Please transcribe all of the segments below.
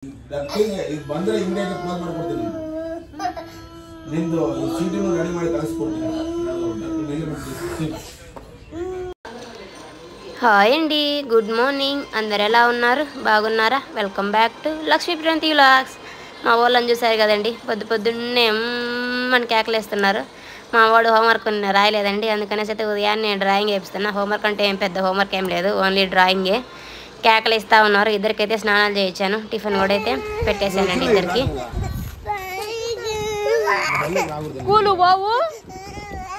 ಬಂದ್ರೆ immediate close ಮಾಡ್ಕೊಡ್ತೀನಿ ನಿಂದು ಸೀಟನ್ನು ರೆಡಿ ಮಾಡಿ ಕಳಿಸ್ಕೊಡ್ತೀನಿ. హాయ్ అండి, గుడ్ మార్నింగ్. అందరు ఎలా ఉన్నారు? బాగున్నారా? Welcome back to Lakshmi Pranathi vlogs. మా వాళ్ళని చూసారు కదండి, పొద్దున్నే మన కేకలేస్తున్నారు. మా వాడు హోంవర్క్ రాయలేదండి, అందుకనేసి అయితే ఉదయాన్నే డ్రాయింగ్ వేపిస్తున్నా. హోంవర్క్ అంటే ఏం పెద్ద హోంవర్క్ ఏం లేదు, ఓన్లీ డ్రాయింగే. కేకలు ఇస్తూ ఉన్నారు. ఇద్దరికైతే స్నానాలు చేయించాను, టిఫిన్ కూడా అయితే పెట్టేశానండి ఇద్దరికి. కూలు బావు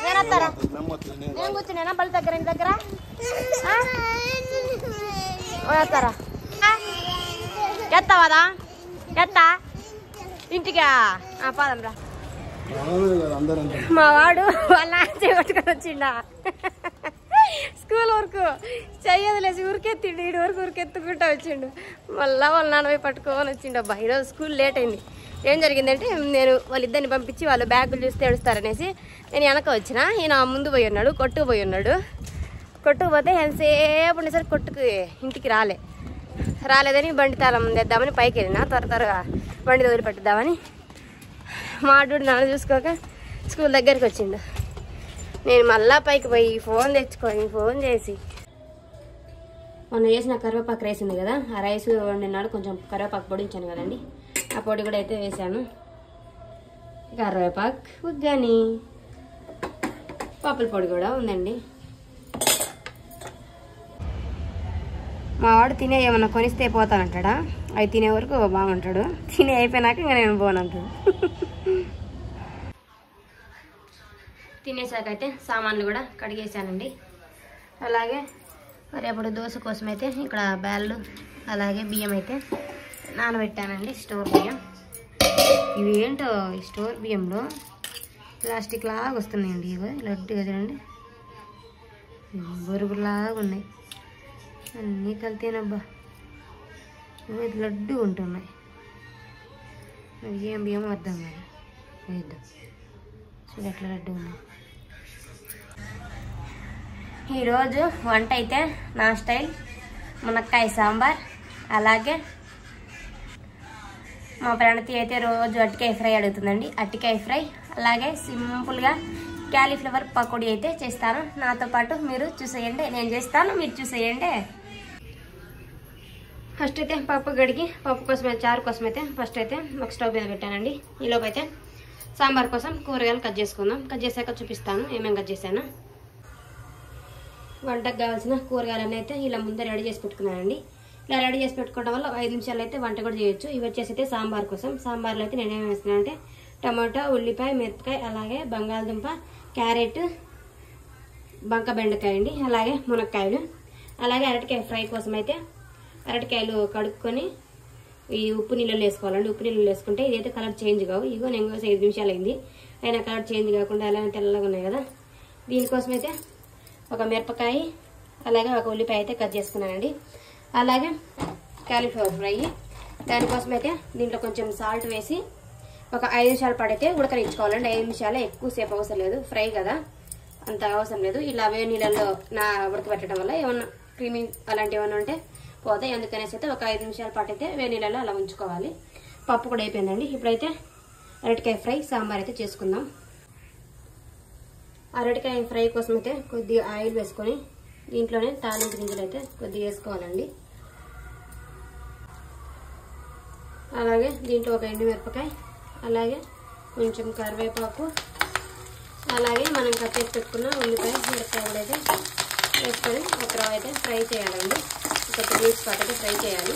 నేను కూర్చున్నా బలి దగ్గర ఇంటి దగ్గర వస్తారా? ఎత్తావాదా? ఎత్తా ఇంటికా పాదంరా. మా వాడు వాళ్ళ చేయబట్టుకొని వచ్చిండా స్కూల్ వరకు చెయ్యదులేసి ఊరికెత్తిండు. ఈడు వరకు ఊరికెత్తుకుంటా వచ్చిండు. మళ్ళీ వాళ్ళ నాన్నపై పట్టుకొని వచ్చిండు. అబ్బా ఈరోజు స్కూల్ లేట్ అయింది. ఏం జరిగిందంటే, నేను వాళ్ళిద్దరిని పంపించి వాళ్ళు బ్యాగులు చూస్తే ఏడుస్తారనేసి నేను వెనక వచ్చిన. ఈయన ముందు పోయి ఉన్నాడు, కొట్టుకు పోయి ఉన్నాడు. కొట్టుకు పోతే ఎంతసేపు ఉండేసరికి కొట్టుకు ఇంటికి రాలేదని బండి తాళం తెద్దామని పైకి వెళ్ళిన. త్వరగా బండి వదిలిపెట్టుద్దామని మా అడ్డు నన్ను చూసుకోక స్కూల్ దగ్గరికి వచ్చిండు. నేను మళ్ళా పైకి పోయి ఫోన్ తెచ్చుకొని ఫోన్ చేసి మొన్న చేసిన కరివేపాకు రైస్ ఉంది కదా, ఆ రైస్ వండినాడు. కొంచెం కరివేపాకు పొడించాను కదండి, ఆ పొడి కూడా అయితే వేసాను. కరివేపాకు ఉగ్గాని పప్పుల పొడి కూడా ఉందండి. మా వాడు తినే ఏమన్నా కొనిస్తే పోతానంటాడా? అవి తినే వరకు బాగుంటాడు, తినే అయిపోయినాక ఇంకా నేను పోనంటాడు. తినేసాక అయితే సామాన్లు కూడా కడిగేసానండి. అలాగే రేపటి దోశ కోసం అయితే ఇక్కడ బ్యాళ్ళు అలాగే బియ్యం అయితే నానబెట్టానండి. స్టోర్ బియ్యం ఇవి ఏంటో, ఈ స్టోర్ బియ్యంలో ప్లాస్టిక్ లాగా వస్తున్నాయండి. ఇవి లడ్డుగా చూడండి, బొరుగులాగా ఉన్నాయి. అన్నీ కలితేనబ్బా, ఇది లడ్డు ఉంటున్నాయి. ఏం బియ్యం అర్థం కాదు. వేద్దాం చూడు ఎట్లా లడ్డు ఉన్నాయి. ఈరోజు వంట అయితే నా స్టైల్ మునక్కాయ సాంబార్, అలాగే మా ప్రణతి అయితే రోజు అరటికాయ ఫ్రై అడుగుతుందండి. అరటికాయ ఫ్రై, అలాగే సింపుల్గా క్యాలీఫ్లవర్ పకోడీ అయితే చేస్తాను. నాతో పాటు మీరు చూసేయండి, నేను చేస్తాను, మీరు చూసేయండి. ఫస్ట్ అయితే పప్పు గడిగి పప్పు కోసం అయితే చారు కోసం అయితే ఫస్ట్ అయితే ఒక స్టవ్ మీద పెట్టానండి. ఈలోపు అయితే సాంబార్ కోసం కూరగాయలు కట్ చేసుకుందాం. కట్ చేశాక చూపిస్తాను ఏమేమి కట్ చేశాను. వంటకు కావాల్సిన కూరగాయలన్నీ అయితే ఇలా ముందే రెడీ చేసి పెట్టుకున్నానండి. ఇలా రెడీ చేసి పెట్టుకోవడం వల్ల 5 నిమిషాలు అయితే వంట కూడా చేయొచ్చు. ఇవి వచ్చేసి అయితే సాంబార్ కోసం. సాంబార్లో అయితే నేనేం వేస్తున్నానంటే టమాటా, ఉల్లిపాయ, మిరపకాయ, అలాగే బంగాళదుంప, క్యారెట్, బంక బెండకాయ అండి, అలాగే మునక్కాయలు, అలాగే అరటికాయ ఫ్రై కోసం అయితే అరటికాయలు కడుక్కొని ఈ ఉప్పు నీళ్ళలో వేసుకోవాలండి. ఉప్పు నీళ్ళలో వేసుకుంటే ఇదైతే కలర్ చేంజ్ కావు. ఇగో నేను 5 నిమిషాలు అయింది, అయినా కలర్ చేంజ్ కాకుండా అలాగే తెల్లగా ఉన్నాయి కదా. దీనికోసం అయితే ఒక మిరపకాయ, అలాగే ఒక ఉల్లిపాయ అయితే కట్ చేసుకున్నానండి. అలాగే క్యాలీఫ్లవర్ ఫ్రై, దానికోసం అయితే దీంట్లో కొంచెం సాల్ట్ వేసి ఒక 5 నిమిషాల పాటు అయితే ఉడకరించుకోవాలండి. 5 నిమిషాలు ఎక్కువసేపు అవసరం లేదు, ఫ్రై కదా అంత అవసరం లేదు. ఇలా వేడి నీళ్ళల్లో ఉడకబెట్టడం వల్ల ఏమన్నా క్రీమీ అలాంటివి ఏమన్నా ఉంటే పోతాయి. అందుకనేసి అయితే ఒక 5 నిమిషాల పాటు అయితే వేడి నీళ్ళలో అలా ఉంచుకోవాలి. పప్పు కూడా అయిపోయిందండి. ఇప్పుడైతే అరటికాయ ఫ్రై సాంబార్ అయితే చేసుకుందాం. అరటికాయ ఫ్రై కోసం అయితే కొద్దిగా ఆయిల్ వేసుకొని దీంట్లోనే తాలింపు గింజలు అయితే కొద్దిగా వేసుకోవాలండి. అలాగే దీంట్లో ఒక ఎండుమిరపకాయ, అలాగే కొంచెం కరివేపాకు, అలాగే మనం కట్ చేసి పెట్టుకున్న ఉల్లిపాయ, మిరపకాయ కూడా అయితే వేసుకొని ఒక రవ్వ అయితే ఫ్రై చేయాలండి. ఒక 2 మినిట్స్ పాటు అయితే ఫ్రై చేయాలి.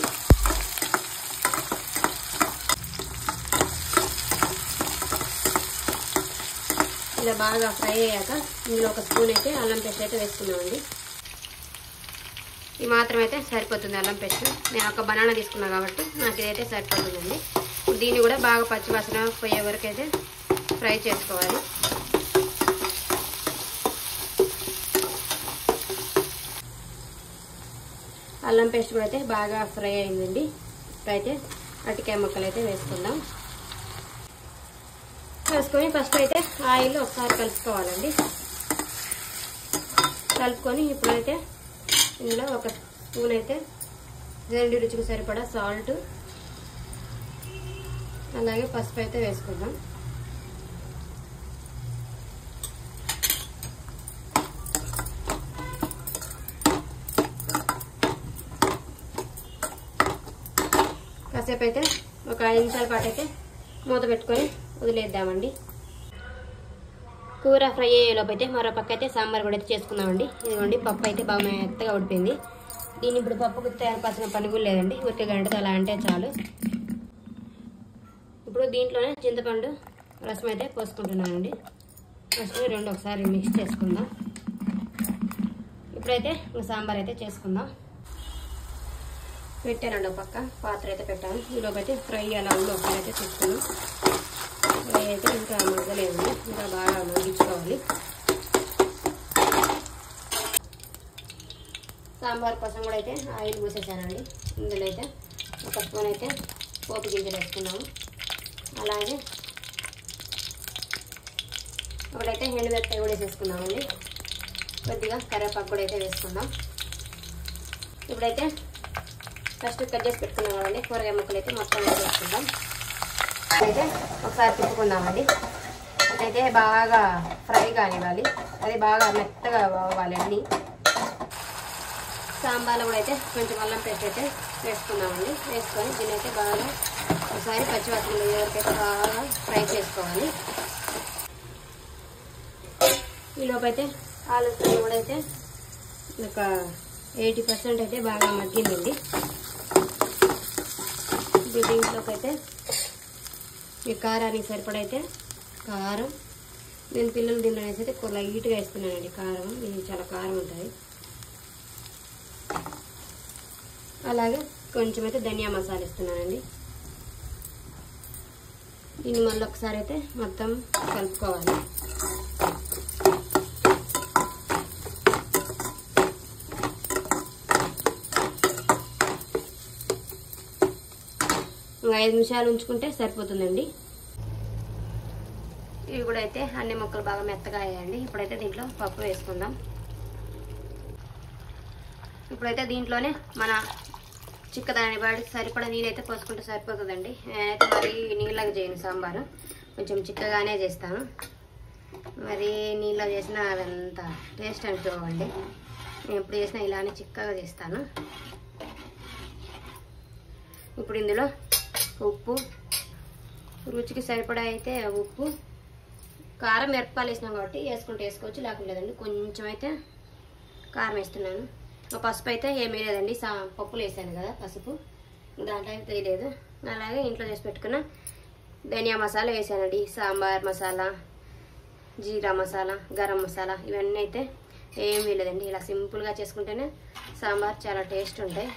ఇలా బాగా ఫ్రై అయ్యాక ఇందులో ఒక స్పూన్ అయితే అల్లం పేస్ట్ అయితే వేసుకున్నామండి. ఈ మాత్రం అయితే సరిపోతుంది అల్లం పేస్ట్. నేను ఒక బనానా తీసుకున్నా కాబట్టి నాకు ఇదైతే సరిపోతుందండి. దీన్ని కూడా బాగా పచ్చివాసన పోయే వరకు అయితే ఫ్రై చేసుకోవాలి. అల్లం పేస్ట్ కూడా అయితే బాగా ఫ్రై అయిందండి. ఇప్పుడైతే అరటికాయ ముక్కలు అయితే వేసుకుందాం. వేసుకొని ఫస్ట్ అయితే ఆయిల్ ఒకసారి కలుపుకోవాలండి. కలుపుకొని ఇప్పుడైతే ఇందులో ఒక స్పూన్ అయితే రుచికి సరిపడా సాల్ట్, అలాగే పసుపు అయితే వేసుకుందాం. కాసేపు అయితే ఒక 5 నిమిషాల పాటు అయితే మూత పెట్టుకొని వదిలేద్దామండి. కూర ఫ్రై అయ్యేలోపు అయితే మరో పక్క అయితే సాంబార్ కూడా అయితే చేసుకుందామండి. ఇదిగోండి పప్పు అయితే బాగా మెత్తగా ఉడిపోయింది. దీన్ని ఇప్పుడు పప్పుకు తయారుపరిచిన పని కూడా లేదండి, ఊరికే గంటతో అలా అంటే చాలు. ఇప్పుడు దీంట్లోనే చింతపండు రసం అయితే పోసుకుంటున్నానండి. ఫస్ట్ రెండు ఒకసారి మిక్స్ చేసుకుందాం. ఇప్పుడైతే సాంబార్ అయితే చేసుకుందాం. పెట్టానండి ఒక పక్క పాత్ర అయితే పెట్టాను. ఈలోపు అయితే ఫ్రై అలా ఉండి ఒకసారి అయితే చూసుకున్నాం. ఫ్రై అయితే ఇంకా మగ్గలేదు, ఇంకా బాగా మగ్గించుకోవాలి. సాంబార్ కోసం కూడా అయితే ఆయిల్ పోసేసానండి. ఇందులో అయితే ఒక స్పూన్ అయితే పోపు గింజలు వేసుకున్నాము. అలాగే ఒకటైతే ఎండుమిరపకాయ కూడా వేసేసుకున్నామండి. కొద్దిగా కరివేపాకు కూడా అయితే వేసుకుందాం. ఇప్పుడైతే ఫస్ట్ కట్ చేసి పెట్టుకున్నాం కదండి కూరగాయ ముక్కలు అయితే మొత్తం వేసుకుందాం. అయితే ఒకసారి తిప్పుకుందామండి. అయితే బాగా ఫ్రై కానివ్వాలి, అది బాగా మెత్తగా అవ్వాలి అన్నీ. సాంబార్లో కూడా అయితే కొంచెం అల్లం పేస్ట్ అయితే వేసుకుందామండి. వేసుకొని దీన్ని అయితే బాగా ఒకసారి పచ్చివాసన వరకు అయితే బాగా ఫ్రై చేసుకోవాలి. ఈలోపు అయితే ఆలు ఫ్రై కూడా అయితే ఒక 80% అయితే బాగా మగ్గిందండి. దీంట్లోకి అయితే ఈ కారానికి సరిపడైతే కారం, నేను పిల్లలు తిననేసి అయితే లైట్గా వేస్తున్నానండి కారం. ఇది చాలా కారం ఉంటుంది. అలాగే కొంచెం అయితే ధనియా మసాలా ఇస్తున్నానండి. దీన్ని మళ్ళీ ఒకసారి అయితే మొత్తం కలుపుకోవాలి. ఇంకా 5 నిమిషాలు ఉంచుకుంటే సరిపోతుందండి. ఇవి కూడా అయితే అన్ని ముక్కలు బాగా మెత్తగా అయ్యాయండి. ఇప్పుడైతే దీంట్లో పప్పు వేసుకుందాం. ఇప్పుడైతే దీంట్లోనే మన చిక్కదాన్ని బట్టి సరిపడా నీళ్ళైతే పోసుకుంటే సరిపోతుందండి. నేనైతే మరి నీళ్ళగా చేయను, సాంబారు కొంచెం చిక్కగానే చేస్తాను. మరి నీళ్ళ చేసినా అదంతా టేస్ట్ అనిపించవండి. నేను ఎప్పుడు చేసినా ఇలానే చిక్కగా చేస్తాను. ఇప్పుడు ఇందులో ఉప్పు, రుచికి సరిపడా అయితే ఉప్పు, కారం మిరపకాయలు వేసినాం కాబట్టి వేసుకుంటే వేసుకోవచ్చు, లేకుండా లేదండి. కొంచెం అయితే కారం వేస్తున్నాను. పసుపు అయితే ఏమీ లేదండి, పప్పులు వేసాను కదా పసుపు, దాంట్లో అయితే తెలియలేదు. అలాగే ఇంట్లో చేసి పెట్టుకున్న ధనియా మసాలా వేసానండి. సాంబార్ మసాలా, జీరా మసాలా, గరం మసాలా ఇవన్నీ అయితే ఏమీ లేదండి. ఇలా సింపుల్గా చేసుకుంటేనే సాంబార్ చాలా టేస్ట్ ఉంటాయి.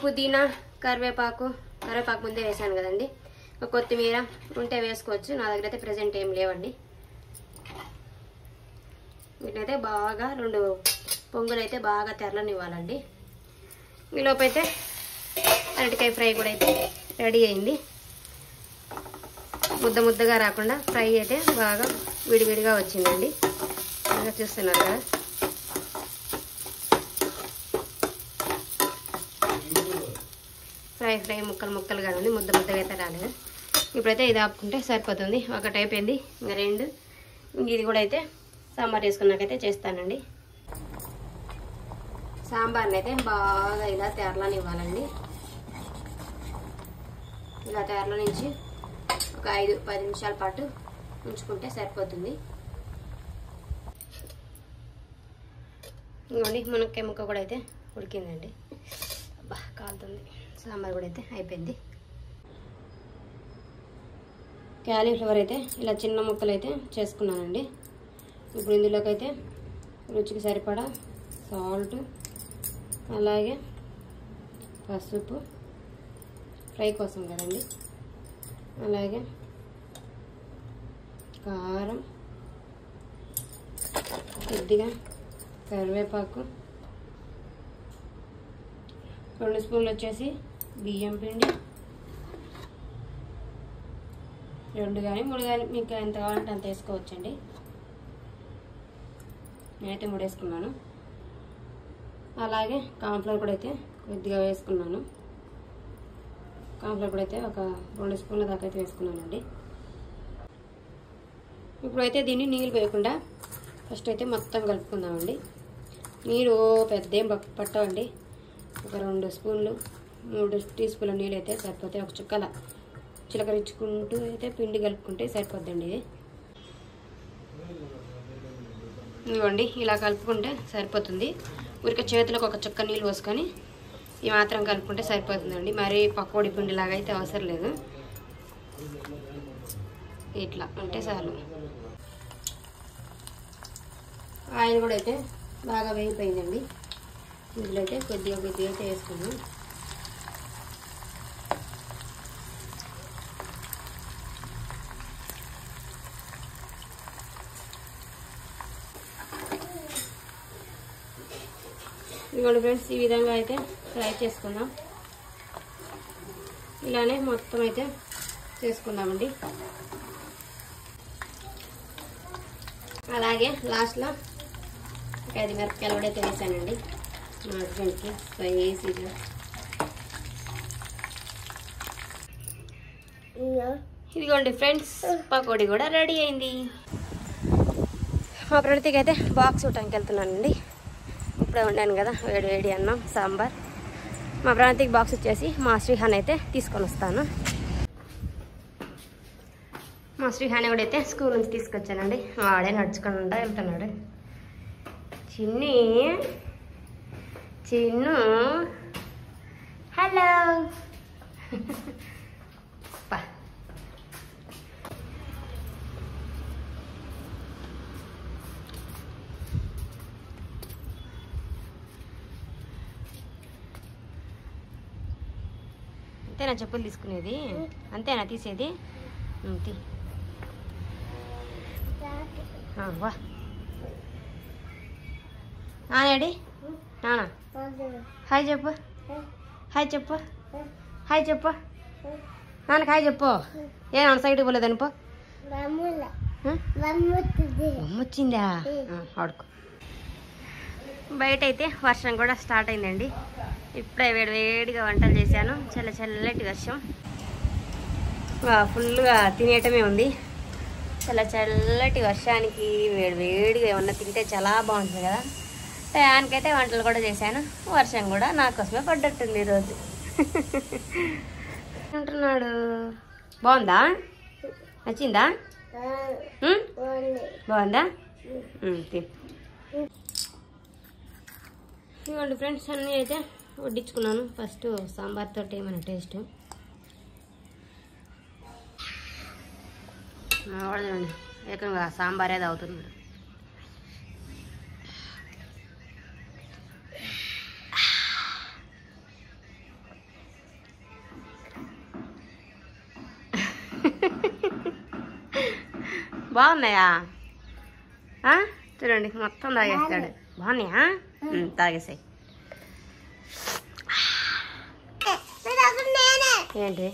పుదీనా, కరివేపాకు ముందే వేసాను కదండి. కొత్తిమీర ఉంటే వేసుకోవచ్చు, నా దగ్గర అయితే ప్రెజెంట్ ఏం లేవండి. వీటినైతే బాగా 2 పొంగులు అయితే బాగా తెరలనివ్వాలండి. ఈలోపైతే అరటికాయ ఫ్రై కూడా అయితే రెడీ అయింది. ముద్దగా రాకుండా ఫ్రై అయితే బాగా విడివిడిగా వచ్చిందండి. బాగా చూస్తున్నారు కదా. ఫ్రై ముక్కలుగా ఉంది, ముద్దగా అయితే రాలేదు. ఇప్పుడైతే ఇది ఆపుకుంటే సరిపోతుంది. ఒకటి అయిపోయింది, ఇంకా 2. ఇది కూడా అయితే సాంబార్ వేసుకున్నాకైతే చేస్తానండి. సాంబార్ని అయితే బాగా ఇలా తెరలనివ్వాలండి. ఇలా తెరల నుంచి ఒక 5-10 నిమిషాల పాటు ఉంచుకుంటే సరిపోతుంది. ఇంకోండి మునక్కాయ ముక్క కూడా అయితే ఉడికిందండి. బాగా కాలుతుంది. సాంబార్ కూడా అయితే అయిపోయింది. క్యాలీఫ్లవర్ అయితే ఇలా చిన్న ముక్కలు అయితే చేసుకున్నానండి. ఇప్పుడు ఇందులోకి అయితే రుచికి సరిపడా సాల్ట్, అలాగే పసుపు ఫ్రై కోసం కదండి, అలాగే కారం, కొద్దిగా కరివేపాకు, 2 స్పూన్లు వచ్చేసి బియ్యం పిండి, 2 కానీ 3 కానీ మీకు ఎంత కావాలంటే అంత వేసుకోవచ్చండి. నేనైతే 3 వేసుకున్నాను. అలాగే కార్న్ఫ్లవర్ కూడా అయితే కొద్దిగా వేసుకున్నాను. కార్న్ఫ్లోర్ కూడా అయితే ఒక 2 స్పూన్ల దాకా అయితే వేసుకున్నానండి. ఇప్పుడైతే దీన్ని నీళ్ళు వేయకుండా ఫస్ట్ అయితే మొత్తం కలుపుకుందామండి. నీళ్ళు పెద్ద ఏం పట్టవండి. ఒక 2 స్పూన్లు 3 టీ స్పూన్ల నీళ్ళు అయితే సరిపోతాయి. ఒక చుక్కల చిలకరించుకుంటూ అయితే పిండి కలుపుకుంటే సరిపోద్దండి. ఇది ఇదిగోండి ఇలా కలుపుకుంటే సరిపోతుంది. ఊరికే చేతులకు ఒక చుక్క నీళ్ళు పోసుకొని ఈ మాత్రం కలుపుకుంటే సరిపోతుందండి. మరి పకోడీ పిండిలాగా అయితే అవసరం లేదు. ఇట్లా అంటే చాలు. ఆయిల్ కూడా అయితే బాగా వేగిపోయిందండి. ఇందులో అయితే కొద్దిగా అయితే వేసుకున్నాం. ఇదిగోండి ఫ్రెండ్స్, ఈ విధంగా అయితే ఫ్రై చేసుకుందాం. ఇలానే మొత్తం అయితే చేసుకుందామండి. అలాగే లాస్ట్లో ఒక 5 మిరపకాయలు కూడా అయితే వేసానండి మా హస్బెండ్కి స్పైసీగా. ఇదిగోండి ఫ్రెండ్స్, పకోడీ కూడా రెడీ అయింది. మా ప్రణతికి అయితే బాక్స్ ఇవ్వటానికి వెళ్తున్నానండి. ఇప్పుడే ఉండాను కదా వేడి వేడి అన్నం సాంబార్. మా ప్రణతికి బాక్స్ వచ్చేసి మా శ్రీహాన్ అయితే తీసుకొని వస్తాను. మా శ్రీహాన్ కూడా అయితే స్కూల్ నుంచి తీసుకొచ్చానండి. వాడే నడుచుకుంటూ వెళ్తున్నాడు. చిన్ను హలో. అంతేనా చెప్పులు తీసుకునేది? అంతేనా తీసేది? వా నానేడి నానా హాయ్ చెప్పు. హాయ్ చెప్పు. హాయ్ చెప్పు. నాన్నకి హాయ్ చెప్పు. ఏ సైడ్కి పోలేదని పో. వచ్చిందా? ఆడుకో. బయట అయితే వర్షం కూడా స్టార్ట్ అయిందండి. ఇప్పుడే వేడిగా వంటలు చేశాను. చల్లటి వర్షం ఫుల్గా తినేయటమే ఉంది. చల్లటి వర్షానికి వేడిగా ఏమన్నా తింటే చాలా బాగుంటుంది కదా. టయానికైతే వంటలు కూడా చేశాను. వర్షం కూడా నా కోసమే పడ్డట్టుంది ఈరోజు. అంటున్నాడు. బాగుందా? నచ్చిందా? బాగుందా? ఇవ్వండి ఫ్రెండ్స్, అన్నీ అయితే వడ్డించుకున్నాను. ఫస్ట్ సాంబార్ తోటి ఏమైనా టేస్ట్. చూడండి, ఏకంగా సాంబారే తాగుతున్నాడు. బాగున్నాయా? చూడండి మొత్తం తాగేస్తాడు. బాగున్నాయా? తాగేసాయి. ఏంటి?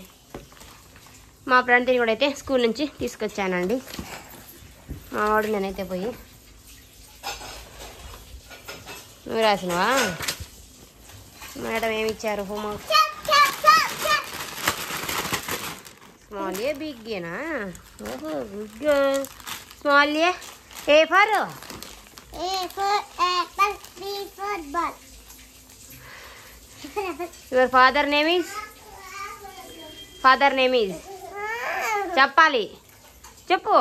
మా ప్రణతిని కూడా అయితే స్కూల్ నుంచి తీసుకొచ్చానండి. మా వాడు నేనైతే పోయి. నువ్వు రాసినవా? మేడం ఏమి ఇచ్చారు హోంవర్క్? స్మాల్ ఏ బిగ్ ఏనా? ఓహో good girl. Small A for apple, B for ball. Your father name is? Father name is? చెప్పాలి, చెప్పు.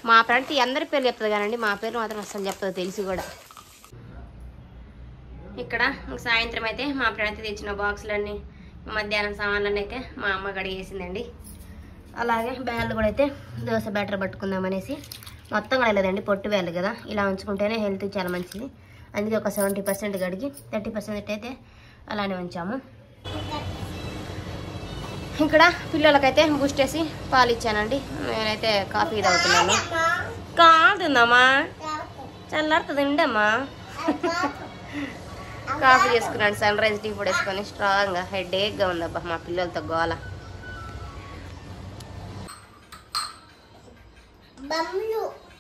మా ప్రణతి అందరి పేర్లు చెప్తుంది కానండి, మా పేరు మాత్రం అసలు చెప్తుంది, తెలిసి కూడా. ఇక్కడ సాయంత్రం అయితే మా ప్రణతి తెచ్చిన బాక్సులన్నీ, మధ్యాహ్నం సామాన్లన్నీ అయితే మా అమ్మ కడిగేసిందండి. అలాగే బ్యాళ్ళు కూడా అయితే దోశ బ్యాటర్ పట్టుకుందామనేసి మొత్తం కడగలేదండి, పొట్టు వేయాలి కదా. ఇలా ఉంచుకుంటేనే హెల్త్ చాలా మంచిది. అందుకే ఒక 70% కడిగి 30% అయితే అలానే ఉంచాము. ఇక్కడ పిల్లలకైతే బూస్ట్ వేసి పాలు ఇచ్చానండి. నేనైతే కాఫీ తాగుతున్నాను. కాదుందమ్మా, చల్లారుతుంది ఉండమ్మా. కాఫీ చేసుకున్నాను, సన్ రైజ్ టీ పొడి వేసుకొని. స్ట్రాంగ్గా హెడేక్గా ఉందబ్బా మా పిల్లలతో గోల.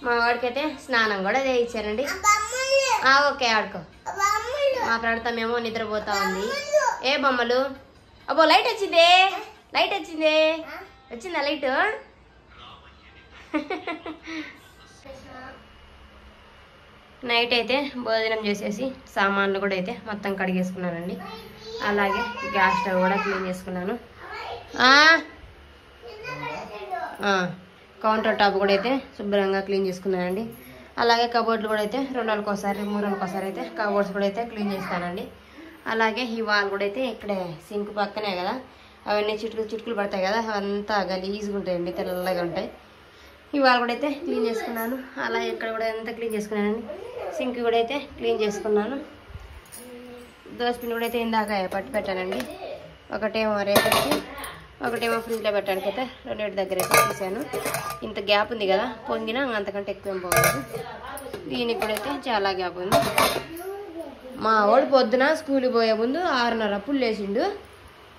మా వాడికైతే స్నానం కూడా చేయించారండి. ఓకే ఆడుకో. మా ప్రాంతం ఏమో నిద్రపోతా ఉంది. ఏ బొమ్మలు? అబ్బో లైట్ వచ్చిందే, లైట్ వచ్చిందే, వచ్చిందా లైట్? నైట్ అయితే భోజనం చేసేసి సామాన్లు కూడా అయితే మొత్తం కడిగేసుకున్నానండి. అలాగే గ్యాస్ స్టవ్ కూడా క్లీన్ చేసుకున్నాను. కౌంటర్ టాప్ కూడా అయితే శుభ్రంగా క్లీన్ చేసుకున్నానండి. అలాగే కబోర్డ్లు కూడా అయితే 2 రోజులకు ఒకసారి 3 రోజులకు ఒకసారి అయితే కబోర్డ్స్ కూడా అయితే క్లీన్ చేస్తానండి. అలాగే ఈ వాల్ కూడా అయితే ఇక్కడే సింక్ పక్కనే కదా, అవన్నీ చిటుకులు పడతాయి కదా, అవంతా గలీజ్గా ఉంటాయండి, తెల్లగా ఉంటాయి. ఈ వాల్ కూడా అయితే క్లీన్ చేసుకున్నాను. అలాగే ఇక్కడ కూడా అంతా క్లీన్ చేసుకున్నానండి. సింక్ కూడా అయితే క్లీన్ చేసుకున్నాను. దోసపిండి కూడా అయితే ఇందాక పట్టి పెట్టానండి. ఒకటేమో రేపటికి, ఒకటేమో ఫ్రిడ్జ్లో పెట్టడానికి అయితే 2 దగ్గర అయితే తీసాను. ఇంత గ్యాప్ ఉంది కదా, పొంగినా అంతకంటే ఎక్కువ ఏం పోలేదు. దీనికి కూడా అయితే చాలా గ్యాప్ ఉంది. మా వాడు పొద్దున స్కూల్కి పోయే ముందు 6:30 అప్పుడు లేచిండు.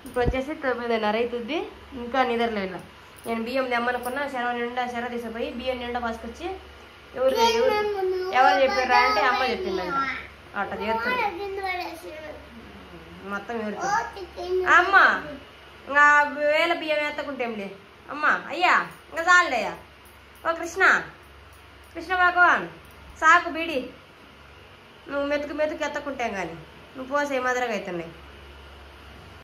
ఇప్పుడు వచ్చేసి 9:30 అవుతుంది, ఇంకా నిద్రలేదు. నేను బియ్యం తెమ్మనుకున్నా, శరవ నిండా శర తీసుకుపోయి బియ్యం నిండా పసుకొచ్చి ఎవరు చెప్పారా అంటే అమ్మ చెప్పిందంట. అట్లా చేస్తుంది మొత్తం ఎవరికి అమ్మ. ఇంకా వేల బియ్యం ఎత్తకుంటేంలే అమ్మ. అయ్యా ఇంకా చాలులేయా. ఓ కృష్ణ భగవాన్ సాకు బీడి, నువ్వు మెతుకు ఎత్తకుంటాం కానీ నువ్వు పోసే మదరగా అవుతున్నాయి.